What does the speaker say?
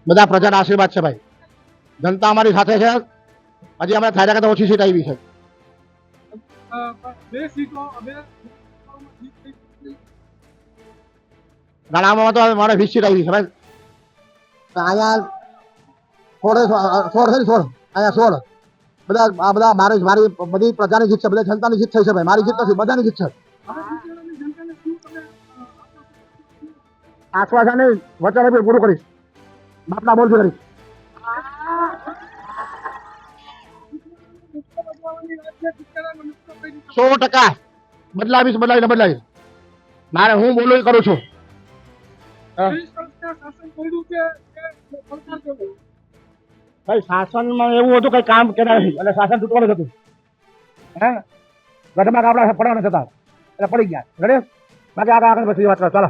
બધા પ્રજાના આશીર્વાદ છે ભાઈ. જનતા અમારી સાથે છે. હજી અમે ધાર્યા કરતા ઓછી સીટ આવી છે. રાણામાં તો મારે 20 સીટ આવી છે ભાઈ. અહીંયા 16 અહીંયા 16 બધા મારી બધી પ્રજાની જીત છે, બધા જનતાની જીત થઈ છે ભાઈ. મારી જીત નથી, બધાની જીત છે. આશ્વાસન વચન પૂરું કરીશ. બાપના બોલ કરીશ. %100 બદલાવીશ. મારે હું બોલું કરું છું. ભાઈ શાસનમાં એવું હતું કઈ કામ કે નથી એટલે શાસન તૂટવાનું હતું. હે ગઢમાં આપડા પડવાના હતા એટલે પડી ગયા. બાકી આગળ પછી વાત કરો ચાલો.